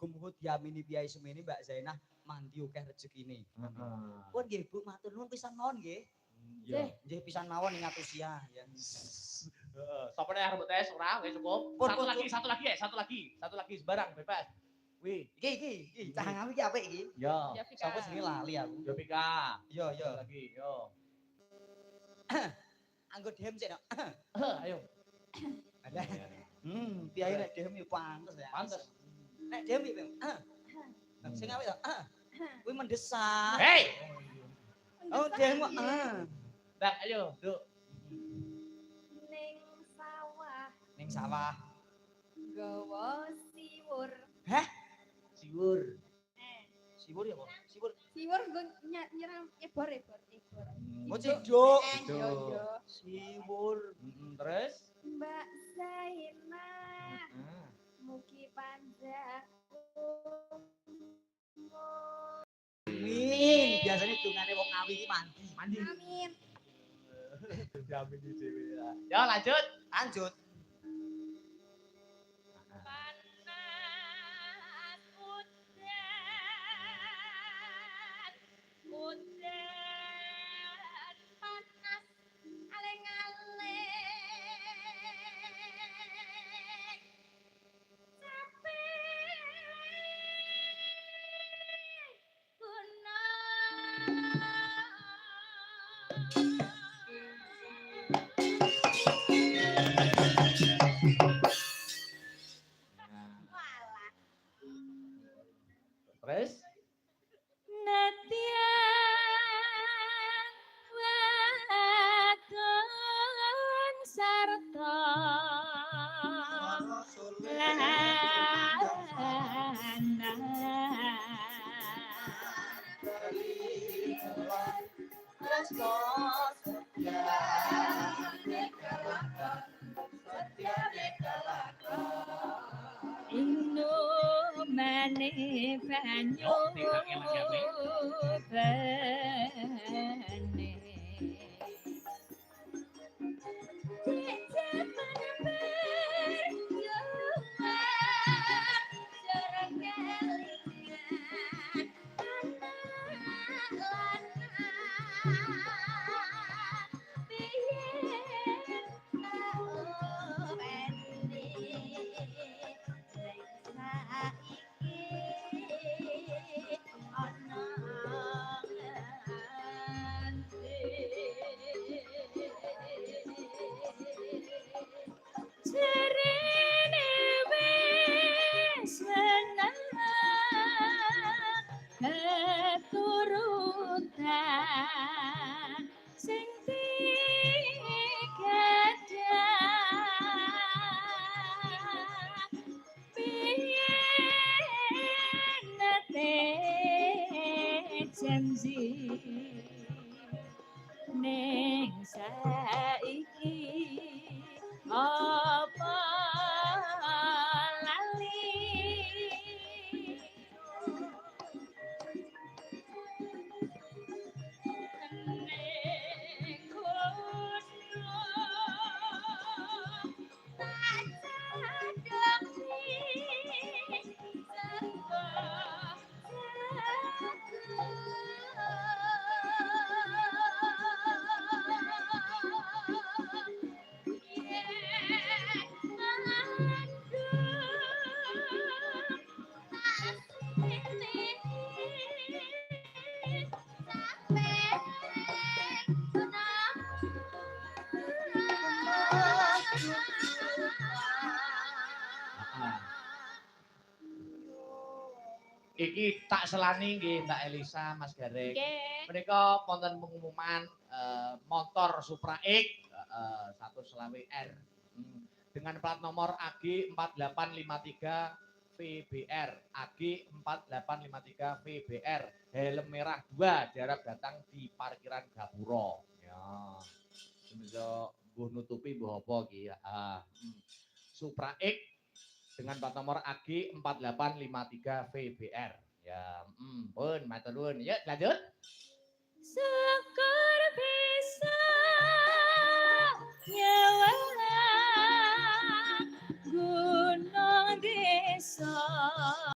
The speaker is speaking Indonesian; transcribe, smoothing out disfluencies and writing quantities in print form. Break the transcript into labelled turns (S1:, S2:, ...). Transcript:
S1: muga-muga diamini piyai semene Mbak Zainah mandi akeh rezekine. Pun nggih Bu, matur nuwun pisan mawon nggih. Nggih pisan mawon ing atusia ya.
S2: Heeh, sapa nek arep tes ora wis cukup. Satu lagi sembarang bebas. Wih,
S1: iki cah ngawi iki apik iki.
S2: Ya.
S1: Sapa jenenge lali aku.
S2: Yo Pika.
S1: Yo.
S2: Lagi, yo.
S1: Anggo dem sik, Nok.
S2: Ayo.
S1: Ada. Piyai nek dem yo pantes ya.
S2: Pantes.
S1: Nek dem iki, sing apik to. Kuwi mendesak.
S2: Hei.
S1: Oh, dem kok.
S2: Dak, ayo, Duk.
S1: Ning sawah.
S3: Gawa siwur.
S1: Hah?
S2: Siwur.
S1: Siwur ya, apa? Siwur.
S3: Siwur nggo nyiram ebor.
S1: Oh, ciduk.
S3: Yo.
S1: Siwur.
S2: Terus?
S3: Mbak Zainah. Mugi panjang.
S1: Amin. Biasanya dungane wong ngawi iki mandi.
S3: Amin.
S2: Jamin di dhewe ya. Ya, lanjut.
S1: Lanjut.
S3: Udan panas aleng-aleng
S2: Terus?
S3: wadon sarta mane banyu bane cecep berjuang jorok kelingan anak lanang biyen tau bene keturutan sing tigadah biyen nate janji ning saiki apa lali ning kono tak cadhong
S2: Iki tak selani nggih Mbak Elisa, Mas Gareng.
S3: Nggih.
S2: Menika wonten pengumuman motor Supra X 125R dengan plat nomor AG 4853 VBR, AG 4853 VBR, helm merah 2, jarak datang di parkiran Gapura. Ya. Semoga mbuh nutupi mbuh apa iki ya. Supra X dengan plat nomor AG 4853 VBR. Ya, pun matur nuwun. Ya, lanjut.
S3: Syukur bisa nyawa